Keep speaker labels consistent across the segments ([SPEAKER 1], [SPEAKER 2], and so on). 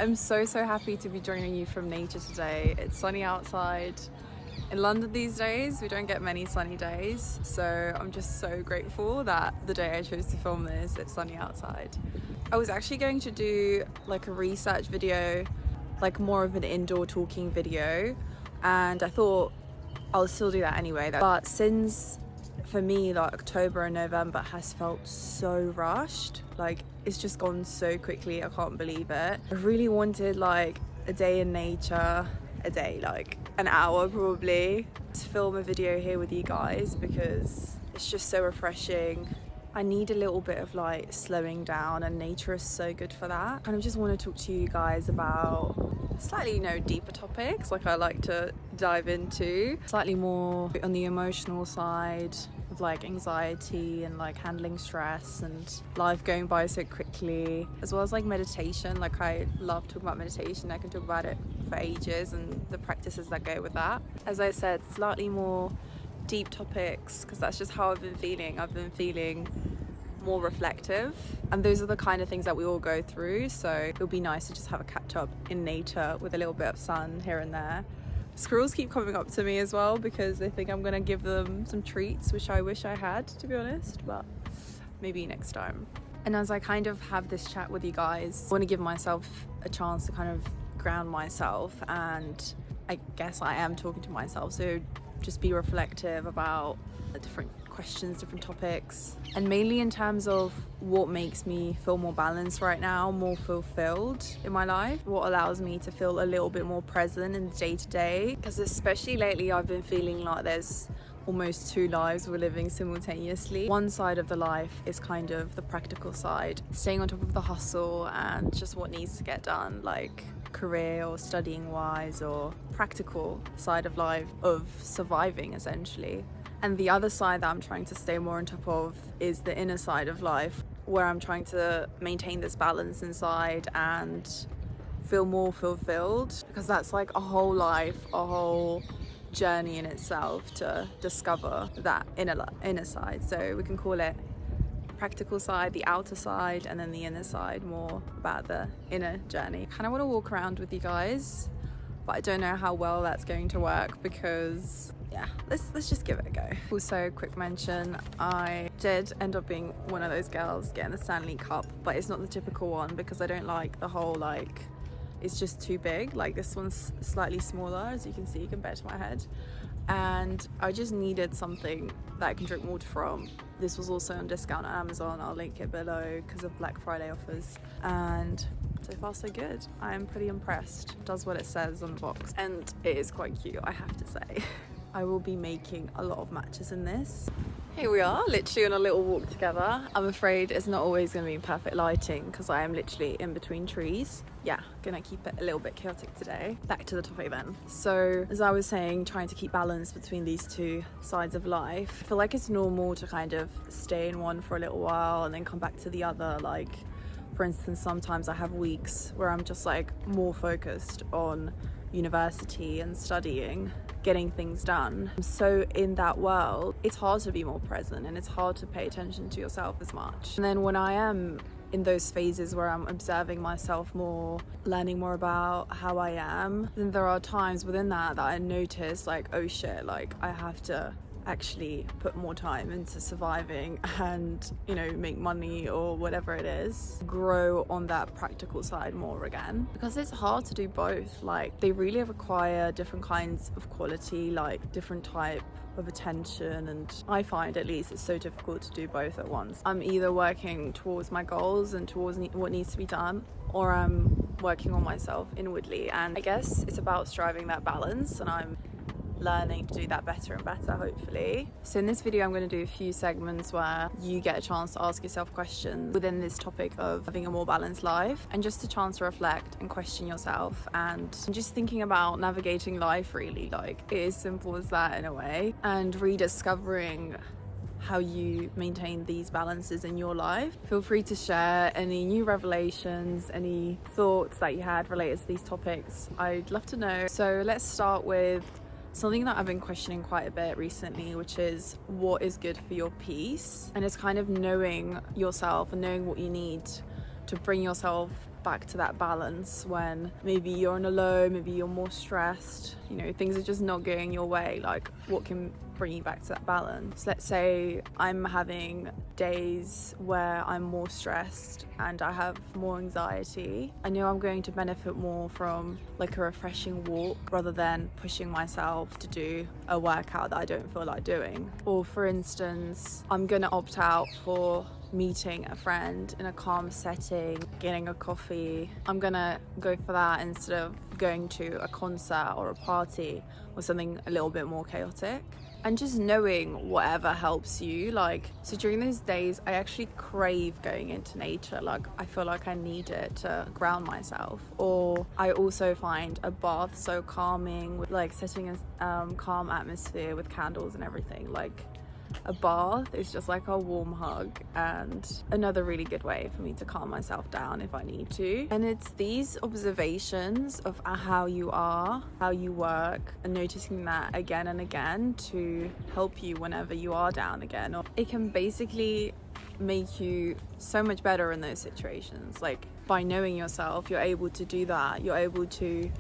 [SPEAKER 1] I'm so happy to be joining you from nature today. It's sunny outside. In London these days, we don't get many sunny days, so I'm just so grateful that the day I chose to film this, it's sunny outside. I was actually going to do like a research video, like more of an indoor talking video, and I thought I'll still do that anyway. But since, for me, like October and November has felt so rushed, like it's just gone so quickly, I can't believe it. I really wanted like a day in nature, a day, like an hour probably, to film a video here with you guys because it's just so refreshing. I need a little bit of like slowing down, and nature is so good for that. And I just want to talk to you guys about slightly, deeper topics like I like to dive into, slightly more on the emotional side of like anxiety and like handling stress and life going by so quickly, as well as like meditation. Like I love talking about meditation. I can talk about it for ages and the practices that go with that. As I said, slightly more deep topics because that's just how I've been feeling. I've been feeling more reflective, and those are the kind of things that we all go through, so it'll be nice to just have a catch up in nature with a little bit of sun here and there. Squirrels keep coming up to me as well because they think I'm gonna give them some treats, which I wish I had, to be honest, but maybe next time. And as I kind of have this chat with you guys, I want to give myself a chance to kind of ground myself, and I guess I am talking to myself, so just be reflective about the different questions, different topics, and mainly in terms of what makes me feel more balanced right now, more fulfilled in my life, what allows me to feel a little bit more present in the day-to-day, because especially lately I've been feeling like there's almost two lives we're living simultaneously. One side of the life is kind of the practical side, staying on top of the hustle and just what needs to get done, like career or studying wise, or practical side of life of surviving essentially. And the other side that I'm trying to stay more on top of is the inner side of life, where I'm trying to maintain this balance inside and feel more fulfilled, because that's like a whole life, a whole journey in itself to discover that inner side. So we can call it practical side, the outer side, and then the inner side, more about the inner journey. I kind of want to walk around with you guys, but I don't know how well that's going to work because let's just give it a go. Also, quick mention, I did end up being one of those girls getting the Stanley Cup, but it's not the typical one because I don't like the whole like it's just too big. Like this one's slightly smaller, as you can see, compared to my head, and I just needed something that I can drink water from. This was also on discount at Amazon, I'll link it below because of Black Friday offers, and so far so good. I am pretty impressed. It does what it says on the box, and it is quite cute, I have to say. I will be making a lot of matches in this. Here we are, literally on a little walk together. I'm afraid it's not always going to be perfect lighting because I am literally in between trees. Yeah, gonna keep it a little bit chaotic today. Back to the topic then. So, as I was saying, trying to keep balance between these two sides of life. I feel like it's normal to kind of stay in one for a little while and then come back to the other. Like, for instance, sometimes I have weeks where I'm just like more focused on university and studying, getting things done. So in that world, it's hard to be more present and it's hard to pay attention to yourself as much. And then when I am in those phases where I'm observing myself more, learning more about how I am, then there are times within that I notice like, oh shit, like I have to actually put more time into surviving and, make money or whatever it is, grow on that practical side more again, because it's hard to do both. Like they really require different kinds of quality, like different type of attention, and I find at least it's so difficult to do both at once. I'm either working towards my goals and towards what needs to be done, or I'm working on myself inwardly, and I guess it's about striving that balance, and I'm learning to do that better and better, hopefully. So in this video I'm going to do a few segments where you get a chance to ask yourself questions within this topic of having a more balanced life, and just a chance to reflect and question yourself, and just thinking about navigating life, really. Like it is simple as that in a way, and rediscovering how you maintain these balances in your life. Feel free to share any new revelations, any thoughts that you had related to these topics. I'd love to know. So let's start with something that I've been questioning quite a bit recently, which is what is good for your peace. And it's kind of knowing yourself and knowing what you need to bring yourself back to that balance when maybe you're on a low, maybe you're more stressed, you know, things are just not going your way. Like, what can bring you back to that balance? Let's say I'm having days where I'm more stressed and I have more anxiety. I know I'm going to benefit more from like a refreshing walk rather than pushing myself to do a workout that I don't feel like doing. Or for instance, I'm gonna opt out for meeting a friend in a calm setting, getting a coffee. I'm gonna go for that instead of going to a concert or a party or something a little bit more chaotic. And just knowing whatever helps you. Like, so during those days I actually crave going into nature. Like, I feel like I need it to ground myself. Or I also find a bath so calming, with like setting a calm atmosphere with candles and everything. Like, a bath is just like a warm hug and another really good way for me to calm myself down if I need to. And it's these observations of how you are, how you work, and noticing that again and again to help you whenever you are down again. Or it can basically make you so much better in those situations. Like, by knowing yourself, you're able to do that. You're able to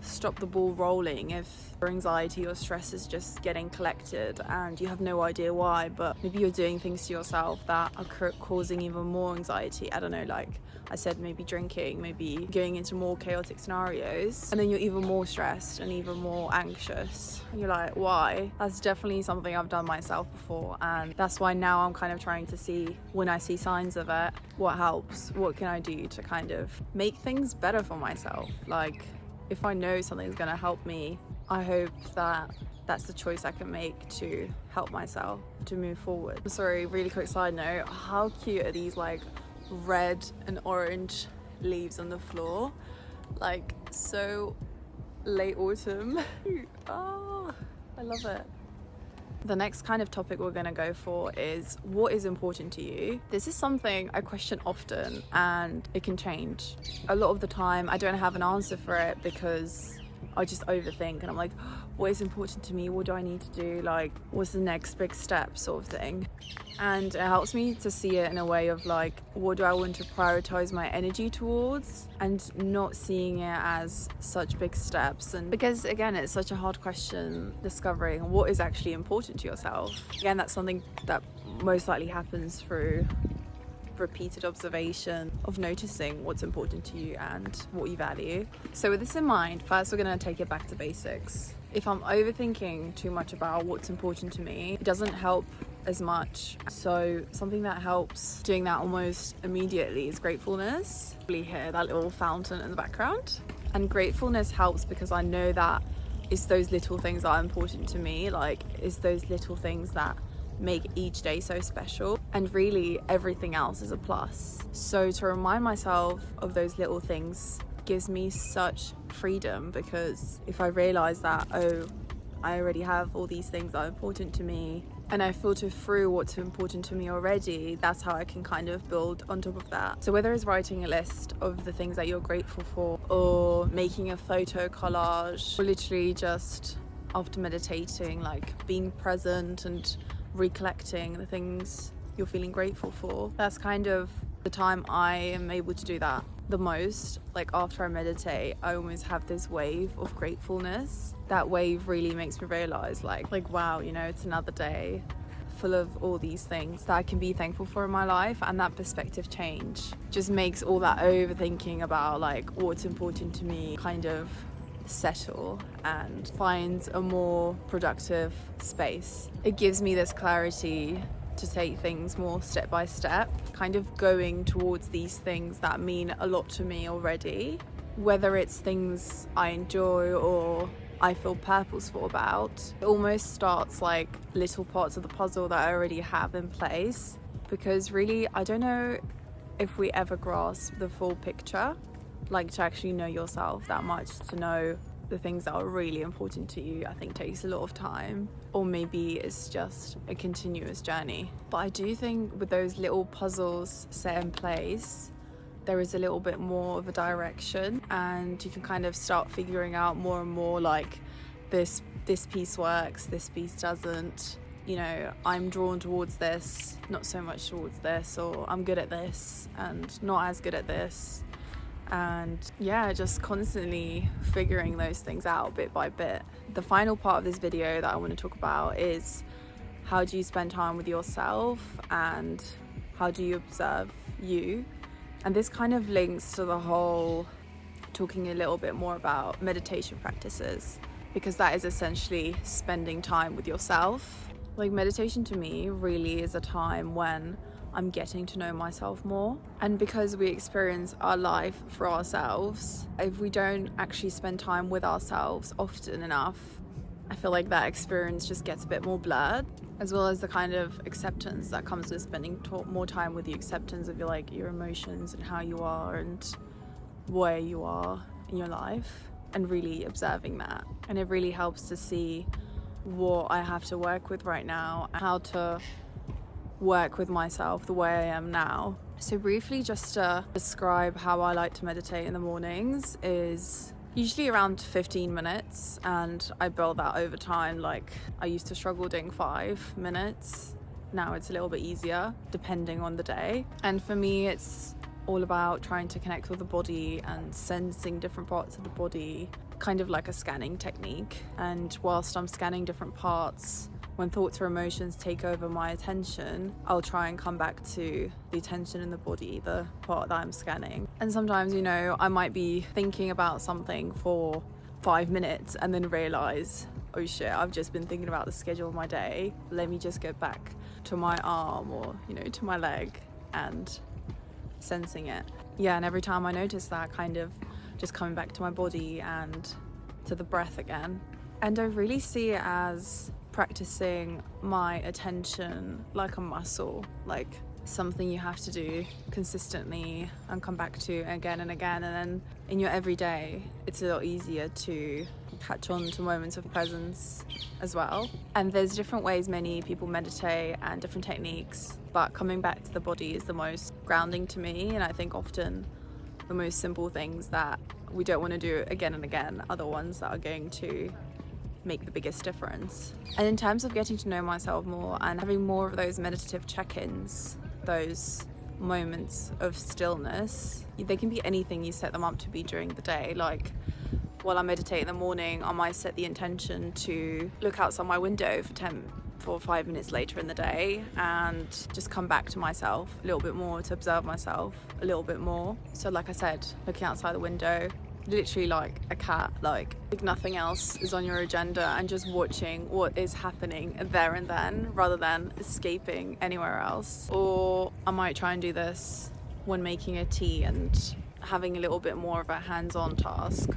[SPEAKER 1] stop the ball rolling if your anxiety or stress is just getting collected and you have no idea why, but maybe you're doing things to yourself that are causing even more anxiety. I don't know, like I said, maybe drinking, maybe going into more chaotic scenarios, and then you're even more stressed and even more anxious. And you're like, why? That's definitely something I've done myself before, and that's why now I'm kind of trying to see, when I see signs of it, what helps, what can I do to kind of make things better for myself. Like, if I know something's going to help me, I hope that that's the choice I can make to help myself to move forward. Sorry, really quick side note, how cute are these like red and orange leaves on the floor? Like, so late autumn. Oh, I love it. The next kind of topic we're going to go for is what is important to you. This is something I question often and it can change. A lot of the time I don't have an answer for it because I just overthink and I'm like, what is important to me? What do I need to do? Like, what's the next big step, sort of thing? And it helps me to see it in a way of like, what do I want to prioritize my energy towards, and not seeing it as such big steps. And because again, it's such a hard question, discovering what is actually important to yourself. Again, that's something that most likely happens through repeated observation of noticing what's important to you and what you value. So with this in mind, first we're going to take it back to basics. If I'm overthinking too much about what's important to me, it doesn't help as much. So something that helps doing that almost immediately is gratefulness. You hear that little fountain in the background, and gratefulness helps because I know that it's those little things that are important to me. Like, it's those little things that make each day so special, and really everything else is a plus. So to remind myself of those little things gives me such freedom, because if I realize that, oh, I already have all these things that are important to me, and I filter through what's important to me already, that's how I can kind of build on top of that. So whether it's writing a list of the things that you're grateful for, or making a photo collage, or literally just after meditating, like being present and recollecting the things you're feeling grateful for, that's kind of the time I am able to do that the most. Like, after I meditate, I almost have this wave of gratefulness. That wave really makes me realize like wow, you know, it's another day full of all these things that I can be thankful for in my life. And that perspective change just makes all that overthinking about like what's important to me kind of settle and finds a more productive space. It gives me this clarity to take things more step by step, kind of going towards these things that mean a lot to me already, whether it's things I enjoy or I feel purposeful about. It almost starts like little parts of the puzzle that I already have in place, because really I don't know if we ever grasp the full picture, like to actually know yourself that much, to know the things that are really important to you. I think takes a lot of time, or maybe it's just a continuous journey. But I do think with those little puzzles set in place, there is a little bit more of a direction, and you can kind of start figuring out more and more like this piece works, this piece doesn't. You know, I'm drawn towards this, not so much towards this, or I'm good at this and not as good at this. and yeah, just constantly figuring those things out bit by bit. The final part of this video that I want to talk about is how do you spend time with yourself and how do you observe you? And this kind of links to the whole talking a little bit more about meditation practices, because that is essentially spending time with yourself. Like, meditation to me really is a time when I'm getting to know myself more. And because we experience our life for ourselves, if we don't actually spend time with ourselves often enough, I feel like that experience just gets a bit more blurred, as well as the kind of acceptance that comes with spending more time with the acceptance of your emotions and how you are and where you are in your life, and really observing that. And it really helps to see what I have to work with right now, how to work with myself the way I am now. So briefly, just to describe how I like to meditate in the mornings, is usually around 15 minutes, and I build that over time. Like, I used to struggle doing 5 minutes. Now it's a little bit easier depending on the day. And for me, it's all about trying to connect with the body and sensing different parts of the body, kind of like a scanning technique. And whilst I'm scanning different parts, when thoughts or emotions take over my attention, I'll try and come back to the attention in the body, the part that I'm scanning. And sometimes, I might be thinking about something for 5 minutes and then realize, oh shit, I've just been thinking about the schedule of my day. Let me just get back to my arm or, to my leg and sensing it. Yeah, and every time I notice that, kind of just coming back to my body and to the breath again. And I really see it as practicing my attention like a muscle, like something you have to do consistently and come back to again and again. And then in your everyday, it's a lot easier to catch on to moments of presence as well. And there's different ways many people meditate and different techniques, but coming back to the body is the most grounding to me. And I think often the most simple things that we don't want to do again and again are the ones that are going to make the biggest difference. And in terms of getting to know myself more and having more of those meditative check-ins, those moments of stillness, they can be anything you set them up to be during the day. Like, while I meditate in the morning, I might set the intention to look outside my window for 5 minutes later in the day and just come back to myself a little bit more, to observe myself a little bit more. So like I said, looking outside the window, literally like a cat, like nothing else is on your agenda, and just watching what is happening there and then rather than escaping anywhere else. Or I might try and do this when making a tea and having a little bit more of a hands-on task.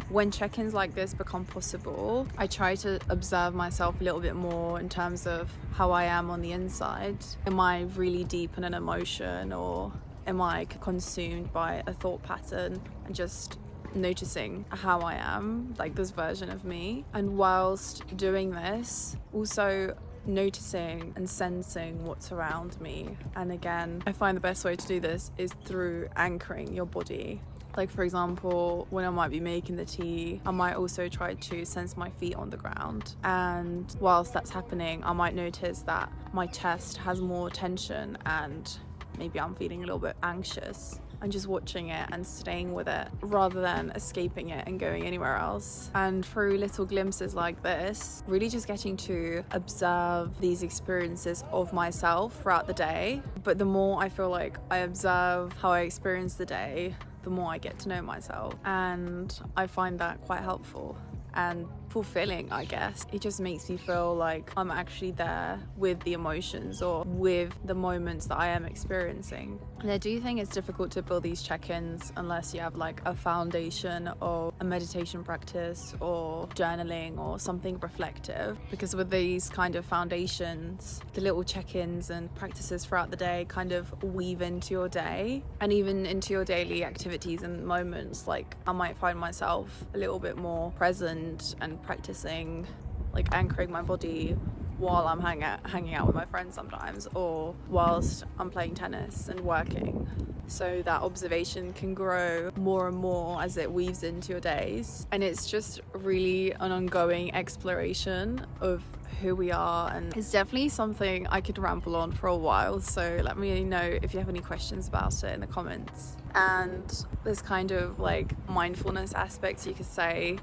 [SPEAKER 1] When check-ins like this become possible, I try to observe myself a little bit more in terms of how I am on the inside. Am I really deep in an emotion, or am I consumed by a thought pattern, and just noticing how I am, like this version of me. And whilst doing this, also noticing and sensing what's around me. And again, I find the best way to do this is through anchoring your body. Like, for example, when I might be making the tea, I might also try to sense my feet on the ground. And whilst that's happening, I might notice that my chest has more tension and maybe I'm feeling a little bit anxious. And just watching it and staying with it rather than escaping it and going anywhere else. And through little glimpses like this, really just getting to observe these experiences of myself throughout the day. But the more I feel like I observe how I experience the day, the more I get to know myself. And I find that quite helpful and fulfilling, I guess. It just makes me feel like I'm actually there with the emotions or with the moments that I am experiencing. And I do think it's difficult to build these check-ins unless you have like a foundation of a meditation practice or journaling or something reflective, because with these kind of foundations, the little check-ins and practices throughout the day kind of weave into your day and even into your daily activities and moments. Like, I might find myself a little bit more present and practicing like anchoring my body while I'm hanging out with my friends sometimes, or whilst I'm playing tennis and working. so that observation can grow more and more as it weaves into your days. And it's just really an ongoing exploration of who we are, and it's definitely something I could ramble on for a while, so let me know if you have any questions about it in the comments. And this kind of like mindfulness aspect, you could say,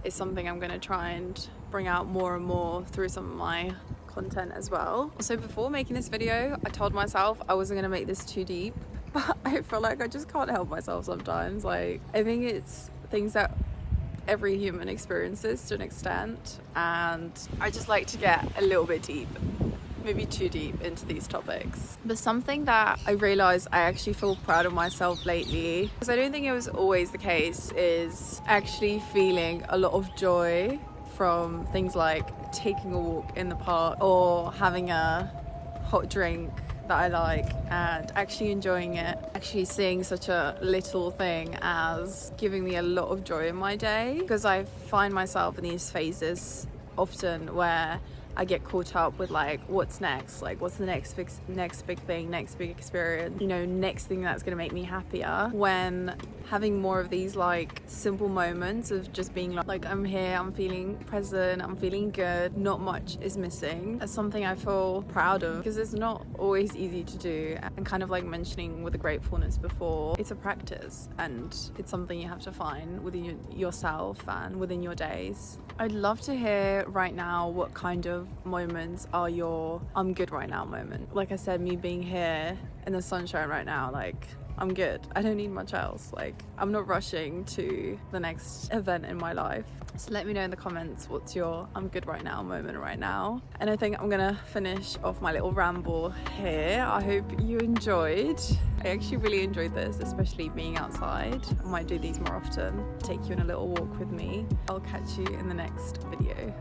[SPEAKER 1] is something I'm going to try and bring out more and more through some of my content as well. So before making this video, I told myself I wasn't going to make this too deep, but I feel like I just can't help myself sometimes. Like, I think it's things that every human experiences to an extent, and I just like to get a little bit deep, maybe too deep into these topics. But something that I realized I actually feel proud of myself lately, because I don't think it was always the case, is actually feeling a lot of joy from things like taking a walk in the park or having a hot drink that I like and actually enjoying it, actually seeing such a little thing as giving me a lot of joy in my day. Because I find myself in these phases often where I get caught up with like, what's next? Like, what's the next big thing, next big experience, you know, next thing that's gonna make me happier, when having more of these like simple moments of just being like I'm here, I'm feeling present, I'm feeling good, not much is missing. That's something I feel proud of, because it's not always easy to do. And kind of like mentioning with the gratefulness before, it's a practice and it's something you have to find within yourself and within your days. I'd love to hear right now what kind of moments are your I'm good right now moment. Like I said, me being here in the sunshine right now, like I'm good. I don't need much else. Like, I'm not rushing to the next event in my life. So let me know in the comments what's your I'm good right now moment right now. And I think I'm gonna finish off my little ramble here. I hope you enjoyed. I actually really enjoyed this, especially being outside. I might do these more often, take you on a little walk with me. I'll catch you in the next video.